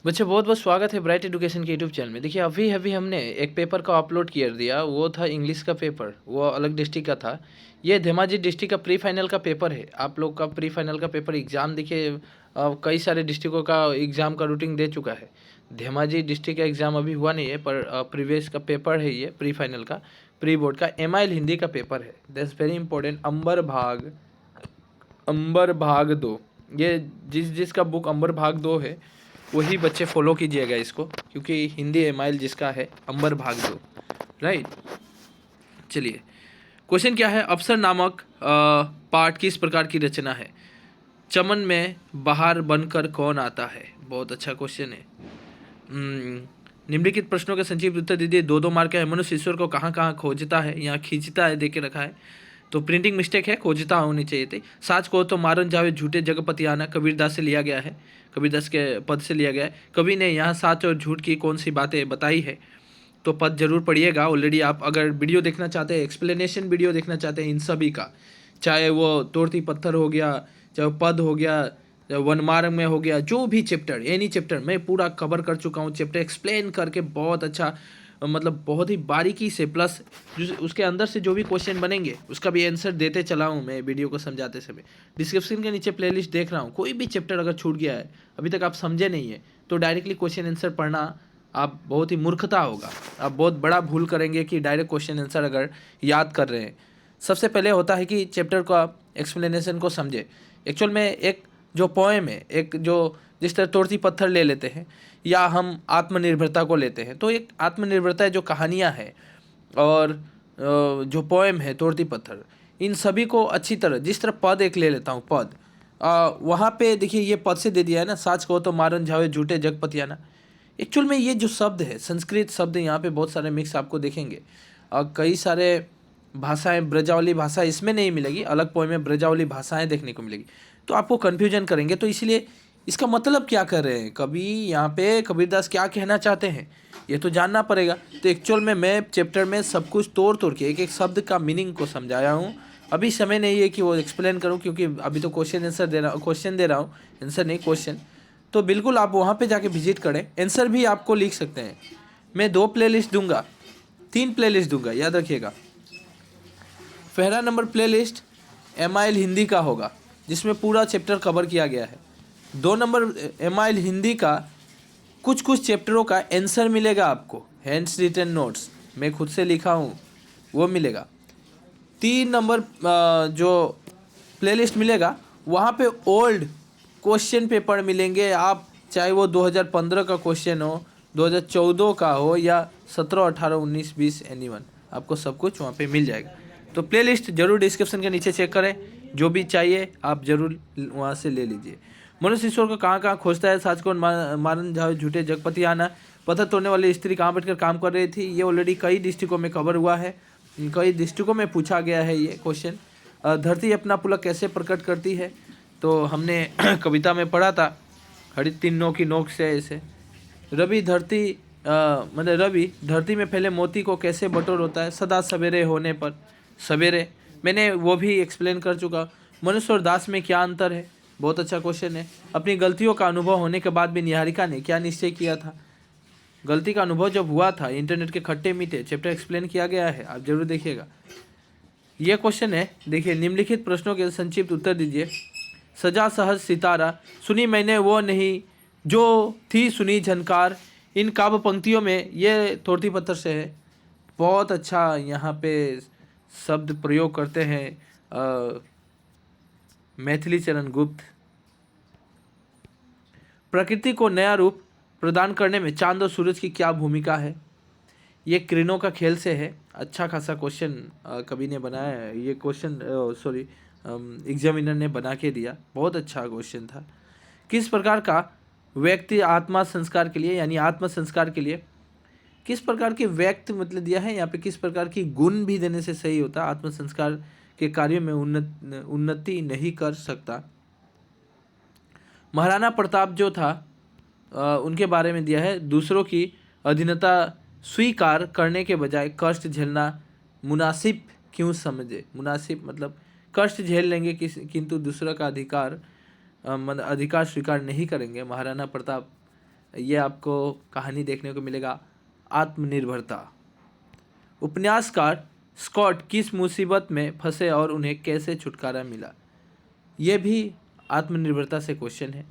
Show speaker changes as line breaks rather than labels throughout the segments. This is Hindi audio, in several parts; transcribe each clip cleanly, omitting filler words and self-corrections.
बच्चे बहुत बहुत स्वागत है ब्राइट एजुकेशन के यूट्यूब चैनल में। देखिए अभी अभी हमने एक पेपर का अपलोड कर दिया, वो था इंग्लिश का पेपर, वो अलग डिस्ट्रिक्ट का था। ये धेमाजी डिस्ट्रिक्ट का प्री फाइनल का पेपर है। आप लोग का प्री फाइनल का पेपर एग्ज़ाम देखिए कई सारे डिस्ट्रिक्टों का एग्ज़ाम का रूटीन दे चुका है। धेमाजी डिस्ट्रिक्ट का एग्ज़ाम अभी हुआ नहीं है, पर प्रीवियस का पेपर है ये प्री फाइनल का, प्री बोर्ड का MIL हिंदी का पेपर है। That's very important. अंबर भाग 2, ये जिसका बुक अंबर भाग 2 है वही बच्चे फॉलो कीजिएगा इसको, क्योंकि हिंदी MIL जिसका है अंबर भाग 2, राइट। चलिए, क्वेश्चन क्या है। अप्सर नामक पाठ किस प्रकार की रचना है? चमन में बहार बनकर कौन आता है? बहुत अच्छा क्वेश्चन है। निम्नलिखित प्रश्नों के संक्षिप्त उत्तर दीजिए। 2-2 मार्क का है। मनुष्य ईश्वर को कहाँ कहाँ खोजता है? यहाँ खींचता है दे के रखा है, तो प्रिंटिंग मिस्टेक है, खोजता होनी चाहिए थी। साच को तो मारन जावे झूठे जगपति आना, कबीरदास से लिया गया है, कबीरदास के पद से लिया गया है। कवि ने यहाँ साच और झूठ की कौन सी बातें बताई है? तो पद जरूर पढ़िएगा। ऑलरेडी आप अगर वीडियो देखना चाहते हैं, एक्सप्लेनेशन वीडियो देखना चाहते हैं इन सभी का, चाहे वो तोड़ती पत्थर हो गया, चाहे वो पद हो गया, चाहे वनमार्ग में हो गया, जो भी चैप्टर, एनी चैप्टर मैं पूरा कवर कर चुका हूँ। चैप्टर एक्सप्लेन करके बहुत अच्छा, मतलब बहुत ही बारीकी से, प्लस उसके अंदर से जो भी क्वेश्चन बनेंगे उसका भी आंसर देते चला हूँ मैं वीडियो को समझाते समय। डिस्क्रिप्शन के नीचे प्लेलिस्ट देख रहा हूँ, कोई भी चैप्टर अगर छूट गया है, अभी तक आप समझे नहीं है, तो डायरेक्टली क्वेश्चन आंसर पढ़ना आप बहुत ही मूर्खता होगा। आप बहुत बड़ा भूल करेंगे कि डायरेक्ट क्वेश्चन आंसर अगर याद कर रहे हैं। सबसे पहले होता है कि चैप्टर का एक्सप्लेनेशन को समझे। एक्चुअल में एक जो पोएम है, एक जो जिस तरह तोड़ती पत्थर ले लेते हैं, या हम आत्मनिर्भरता को लेते हैं, तो एक आत्मनिर्भरता जो कहानियाँ हैं और जो पोएम है तोड़ती पत्थर, इन सभी को अच्छी तरह, जिस तरह पद एक ले लेता हूँ, पद वहाँ पे देखिए ये पद से दे दिया है ना, साच को तो मारन झावे झूठे जगपतियाना। एक्चुअल में ये जो शब्द है, संस्कृत शब्द यहाँ पे बहुत सारे मिक्स आपको देखेंगे। कई सारे भाषाएं, ब्रजावली भाषा इसमें नहीं मिलेगी, अलग पोएम में ब्रजावली भाषाएं देखने को मिलेगी, तो आपको कन्फ्यूजन करेंगे। तो इसलिए इसका मतलब क्या कर रहे हैं कवि, यहाँ पे कबीरदास क्या कहना चाहते हैं, ये तो जानना पड़ेगा। तो एक्चुअल में मैं चैप्टर में सब कुछ तोड़ तोड़ के एक एक शब्द का मीनिंग को समझाया हूँ। अभी समय नहीं है कि वो एक्सप्लेन करूँ, क्योंकि अभी तो क्वेश्चन दे रहा हूँ, आंसर नहीं क्वेश्चन। तो बिल्कुल आप वहाँ पे जाके विजिट करें, आंसर भी आपको लिख सकते हैं। मैं 2 प्लेलिस्ट दूंगा, 3 प्लेलिस्ट दूंगा, याद रखिएगा। पहला नंबर प्लेलिस्ट MIL हिंदी का होगा, जिसमें पूरा चैप्टर कवर किया गया है। 2 नंबर MIL हिंदी का कुछ कुछ चैप्टरों का आंसर मिलेगा आपको, हैंड्स रिटन नोट्स, मैं खुद से लिखा हूँ, वो मिलेगा। 3 नंबर जो प्लेलिस्ट मिलेगा, वहाँ पे ओल्ड क्वेश्चन पेपर मिलेंगे। आप चाहे वो 2015 का क्वेश्चन हो, 2014 का हो, या 17, 18, 19, 20, एनीवन, आपको सब कुछ वहाँ पे मिल जाएगा। तो प्लेलिस्ट जरूर डिस्क्रिप्शन के नीचे चेक करें, जो भी चाहिए आप जरूर वहाँ से ले लीजिए। मनुष्य ईश्वर को कहाँ कहाँ खोजता है? साच को मारन जाओ झूठे जगपति आना, पत्थर तोड़ने वाली स्त्री कहाँ बैठकर काम कर रही थी, ये ऑलरेडी कई डिस्ट्रिक्टों में कवर हुआ है, कई डिस्ट्रिक्टों में पूछा गया है ये क्वेश्चन। धरती अपना पुलक कैसे प्रकट करती है? तो हमने कविता में पढ़ा था, हरी 3 नोक की नोक से ऐसे। रवि धरती में फैले मोती को कैसे बटोर होता है? सदा सवेरे होने पर, सवेरे, मैंने वो भी एक्सप्लेन कर चुका। मनुष्य और दास में क्या अंतर है? बहुत अच्छा क्वेश्चन है। अपनी गलतियों का अनुभव होने के बाद भी निहारिका ने क्या निश्चय किया था? गलती का अनुभव जब हुआ था, इंटरनेट के खट्टे मीठे चैप्टर एक्सप्लेन किया गया है, आप जरूर देखिएगा। ये क्वेश्चन है, देखिए, निम्नलिखित प्रश्नों के संक्षिप्त उत्तर दीजिए। सजा सहज सितारा, सुनी मैंने वो नहीं जो थी सुनी झनकार, इन काव्य पंक्तियों में, ये तोड़ती पत्थर से है। बहुत अच्छा यहाँ पे शब्द प्रयोग करते हैं मैथिली चरण गुप्त। प्रकृति को नया रूप प्रदान करने में चांद और सूरज की क्या भूमिका है? ये किरणों का खेल से है। अच्छा खासा क्वेश्चन कवि ने बनाया है, ये क्वेश्चन सॉरी एग्जामिनर ने बना के दिया, बहुत अच्छा क्वेश्चन था। किस प्रकार का व्यक्ति आत्मा संस्कार के लिए, यानी आत्म संस्कार के लिए, किस प्रकार के व्यक्ति मतलब दिया है यहाँ पे, किस प्रकार की गुण भी देने से सही होता, आत्म संस्कार के कार्यों में उन्नति नहीं कर सकता। महाराणा प्रताप जो था उनके बारे में दिया है, दूसरों की अधीनता स्वीकार करने के बजाय कष्ट झेलना मुनासिब क्यों समझे? मुनासिब मतलब कष्ट झेल लेंगे किंतु दूसरा का अधिकार स्वीकार नहीं करेंगे। महाराणा प्रताप ये आपको कहानी देखने को मिलेगा आत्मनिर्भरता। उपन्यासकार स्कॉट किस मुसीबत में फंसे और उन्हें कैसे छुटकारा मिला, ये भी आत्मनिर्भरता से क्वेश्चन है।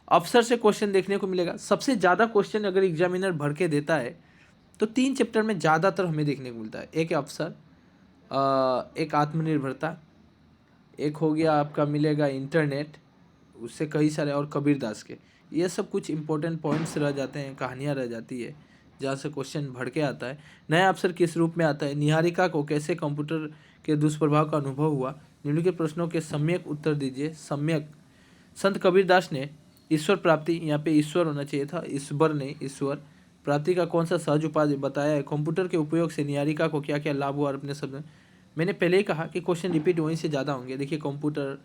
अफसर से क्वेश्चन देखने को मिलेगा। सबसे ज़्यादा क्वेश्चन अगर एग्जामिनर भर के देता है तो 3 चैप्टर में ज़्यादातर हमें देखने को मिलता है। एक है अफसर, एक आत्मनिर्भरता, एक हो गया आपका मिलेगा इंटरनेट, उससे कई सारे, और कबीरदास के। ये सब कुछ इंपॉर्टेंट पॉइंट्स रह जाते हैं, कहानियाँ रह जाती है जहाँ से क्वेश्चन भर के आता है। नया अफसर किस रूप में आता है, निहारिका को कैसे कंप्यूटर के दुष्प्रभाव का अनुभव हुआ, निम्नलिखित प्रश्नों के सम्यक उत्तर दीजिए। सम्यक, संत कबीरदास ने ईश्वर प्राप्ति, यहाँ पे ईश्वर होना चाहिए था, ईश्वर नहीं, ईश्वर प्राप्ति का कौन सा सहज उपाय बताया है। कंप्यूटर के उपयोग से निहारिका को क्या क्या लाभ हुआ, और अपने शब्द में। मैंने पहले ही कहा कि क्वेश्चन रिपीट वहीं से ज़्यादा होंगे। देखिए कंप्यूटर,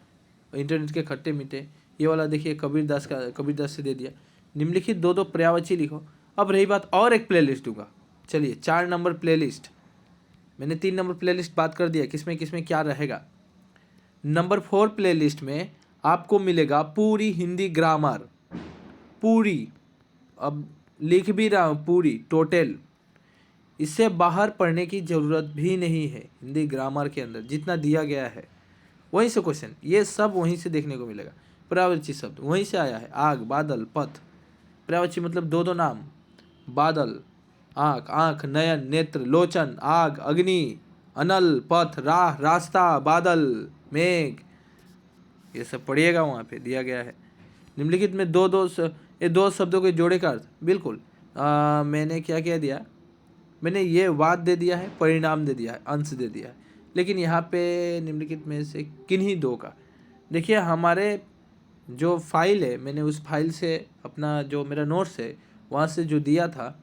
इंटरनेट के खट्टे मीठे, ये वाला देखिए कबीरदास का, कबीरदास से दे दिया। निम्नलिखित दो दो पर्यायवाची लिखो। अब रही बात, और एक प्लेलिस्ट दूंगा। चलिए 4 नंबर प्लेलिस्ट, मैंने 3 नंबर प्लेलिस्ट बात कर दिया किसमें किसमें क्या रहेगा। नंबर 4 प्लेलिस्ट में आपको मिलेगा पूरी हिंदी ग्रामर, पूरी, अब लिख भी रहा हूँ पूरी टोटल, इससे बाहर पढ़ने की ज़रूरत भी नहीं है। हिंदी ग्रामर के अंदर जितना दिया गया है वहीं से क्वेश्चन, ये सब वहीं से देखने को मिलेगा। पर्यायवाची शब्द वहीं से आया है, आग, बादल, पथ। पर्यायवाची मतलब दो दो नाम, बादल, आँख, आँख, नयन, नेत्र, लोचन, आग, अग्नि, अनल, पथ, राह, रास्ता, बादल, मेघ, ये सब पढ़िएगा, वहाँ पे दिया गया है। निम्नलिखित में ये दो शब्दों के जोड़े का अर्थ, बिल्कुल मैंने क्या क्या दिया, मैंने ये वाद दे दिया है, परिणाम दे दिया है, अंश दे दिया है, लेकिन यहाँ पे निम्नलिखित में से किन्हीं दो का देखिए। हमारे जो फाइल है, मैंने उस फाइल से अपना जो मेरा नोट्स है वहाँ से जो दिया था,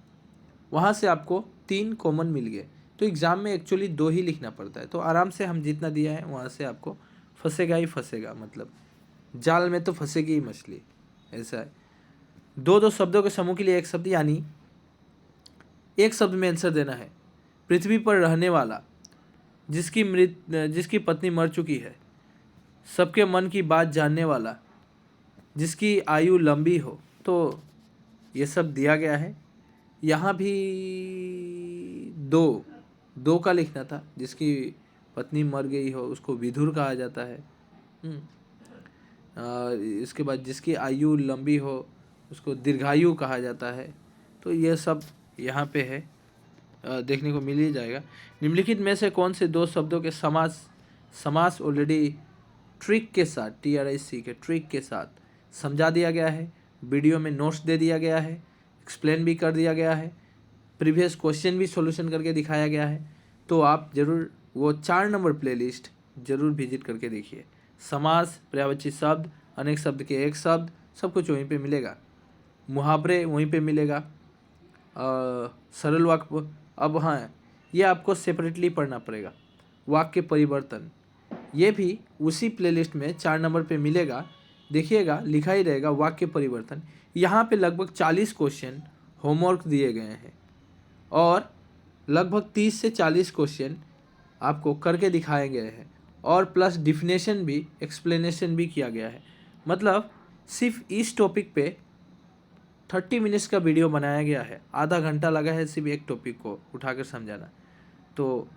वहाँ से आपको 3 कॉमन मिल गए। तो एग्ज़ाम में एक्चुअली 2 ही लिखना पड़ता है, तो आराम से हम जितना दिया है वहाँ से आपको फंसेगा ही फंसेगा, मतलब जाल में तो फंसेगी ही मछली, ऐसा है। दो दो शब्दों के समूह के लिए एक शब्द, यानी एक शब्द में आंसर देना है। पृथ्वी पर रहने वाला, जिसकी पत्नी मर चुकी है, सबके मन की बात जानने वाला, जिसकी आयु लंबी हो। तो ये सब दिया गया है। यहाँ भी दो का लिखना था, जिसकी पत्नी मर गई हो उसको विधुर कहा जाता है। इसके बाद जिसकी आयु लंबी हो उसको दीर्घायु कहा जाता है। तो ये सब यहाँ पे है, देखने को मिल ही जाएगा। निम्नलिखित में से कौन से 2 शब्दों के समास ऑलरेडी ट्रिक के साथ, TRIC के ट्रिक के साथ समझा दिया गया है, वीडियो में नोट्स दे दिया गया है, एक्सप्लेन भी कर दिया गया है, प्रीवियस क्वेश्चन भी सॉल्यूशन करके दिखाया गया है। तो आप ज़रूर वो 4 नंबर प्लेलिस्ट ज़रूर विजिट करके देखिए। समास, पर्यायवाची शब्द, अनेक शब्द के एक शब्द, सब कुछ वहीं पे मिलेगा। मुहावरे वहीं पे मिलेगा, सरल वाक्य। अब हाँ, ये आपको सेपरेटली पढ़ना पड़ेगा। वाक्य परिवर्तन, ये भी उसी प्लेलिस्ट में 4 नंबर पे मिलेगा। देखिएगा लिखा ही रहेगा वाक्य परिवर्तन। यहाँ पे लगभग 40 क्वेश्चन होमवर्क दिए गए हैं और लगभग 30 से 40 क्वेश्चन आपको करके दिखाए गए हैं, और प्लस डिफिनेशन भी, एक्सप्लेनेशन भी किया गया है। मतलब सिर्फ इस टॉपिक पे 30 मिनट्स का वीडियो बनाया गया है, आधा घंटा लगा है सिर्फ एक टॉपिक को उठाकर समझाना। तो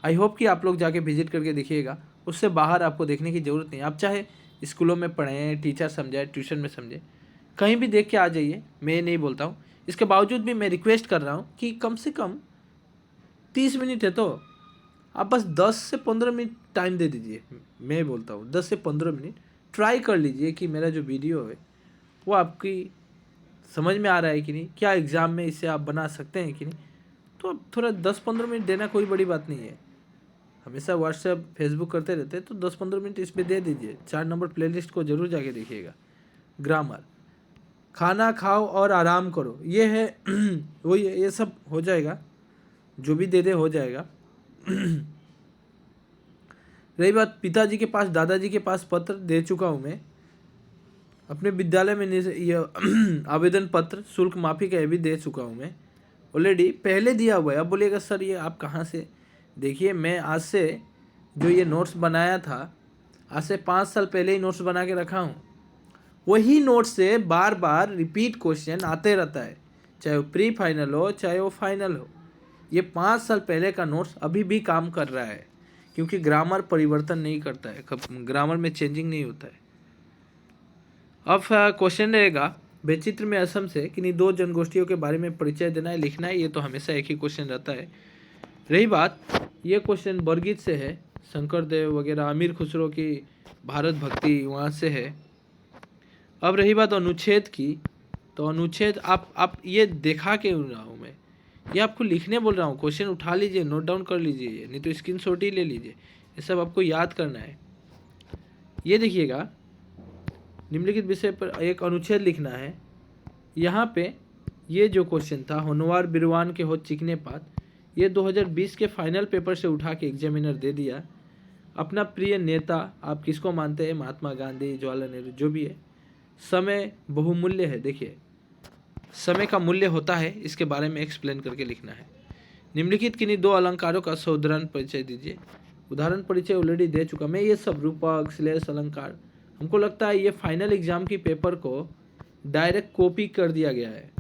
आई होप कि आप लोग जाके विजिट करके देखिएगा। उससे बाहर आपको देखने की ज़रूरत नहीं। आप चाहे स्कूलों में पढ़ें, टीचर समझाए, ट्यूशन में समझें, कहीं भी देख के आ जाइए, मैं नहीं बोलता हूँ। इसके बावजूद भी मैं रिक्वेस्ट कर रहा हूँ कि कम से कम 30 मिनट है तो आप बस 10 से 15 मिनट टाइम दे दीजिए। मैं बोलता हूँ 10 से 15 मिनट ट्राई कर लीजिए कि मेरा जो वीडियो है वो आपकी समझ में आ रहा है कि नहीं, क्या एग्ज़ाम में इसे आप बना सकते हैं कि नहीं। तो अब थोड़ा 10-15 मिनट देना कोई बड़ी बात नहीं है। हमेशा व्हाट्सएप, फेसबुक करते रहते हैं, तो 10-15 मिनट इस पर दे दीजिए। 4 नंबर प्लेलिस्ट को ज़रूर जाके देखिएगा। ग्रामर, खाना खाओ और आराम करो, ये है वही, ये सब हो जाएगा, जो भी दे दे हो जाएगा। रही बात पिताजी के पास, दादाजी के पास पत्र दे चुका हूँ मैं। अपने विद्यालय में ये आवेदन पत्र, शुल्क माफ़ी का ये भी दे चुका हूँ मैं ऑलरेडी, पहले दिया हुआ है। अब बोलिएगा सर ये आप कहाँ से, देखिए मैं आज से जो ये नोट्स बनाया था, आज से 5 साल पहले ही नोट्स बना के रखा हूँ। वही नोट से बार बार रिपीट क्वेश्चन आते रहता है, चाहे वो प्री फाइनल हो चाहे वो फाइनल हो। ये 5 साल पहले का नोट्स अभी भी काम कर रहा है, क्योंकि ग्रामर परिवर्तन नहीं करता है, ग्रामर में चेंजिंग नहीं होता है। अब क्वेश्चन रहेगा, बेचित्र में असम से किन्हीं 2 जनगोष्ठियों के बारे में परिचय देना है, लिखना है। ये तो हमेशा एक ही क्वेश्चन रहता है। रही बात, ये क्वेश्चन बरगीत से है, शंकरदेव वगैरह, अमीर खुसरो की भारत भक्ति वहाँ से है। अब रही बात अनुच्छेद की, तो अनुच्छेद आप ये देखा के रहा हूँ मैं, ये आपको लिखने बोल रहा हूँ। क्वेश्चन उठा लीजिए, नोट डाउन कर लीजिए, नहीं तो स्क्रीनशॉट ही ले लीजिए। ये सब आपको याद करना है। ये देखिएगा, निम्नलिखित विषय पर एक अनुच्छेद लिखना है। यहाँ पे ये जो क्वेश्चन था, होनवार बिरवान के हो चिकने पात, ये 2020 के फाइनल पेपर से उठा के एग्जामिनर दे दिया। अपना प्रिय नेता आप किसको मानते हैं? महात्मा गांधी, जवाहरलाल नेहरू, जो भी है। समय बहुमूल्य है, देखिए समय का मूल्य होता है, इसके बारे में एक्सप्लेन करके लिखना है। निम्नलिखित किन्हीं 2 अलंकारों का सौदरण परिचय दीजिए। उदाहरण परिचय ऑलरेडी दे चुका मैं। ये सब रूपक, श्लेष, अलंकार, हमको लगता है ये फाइनल एग्जाम की पेपर को डायरेक्ट कॉपी कर दिया गया है,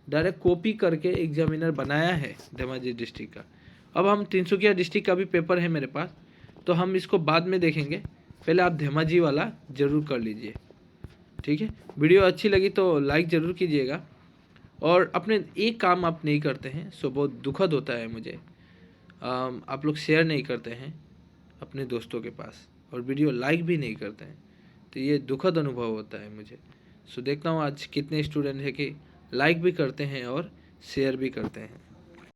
डायरेक्ट कॉपी करके एग्जामिनर बनाया है धेमाजी डिस्ट्रिक्ट का। अब हम तिनसुकिया डिस्ट्रिक्ट का भी पेपर है मेरे पास, तो हम इसको बाद में देखेंगे। पहले आप धेमाजी वाला जरूर कर लीजिए, ठीक है। वीडियो अच्छी लगी तो लाइक ज़रूर कीजिएगा, और अपने एक काम आप नहीं करते हैं, सो बहुत दुखद होता है मुझे। आप लोग शेयर नहीं करते हैं अपने दोस्तों के पास, और वीडियो लाइक भी नहीं करते हैं, तो ये दुखद अनुभव होता है मुझे। सो देखता हूँ आज कितने स्टूडेंट हैं कि लाइक भी करते हैं और शेयर भी करते हैं।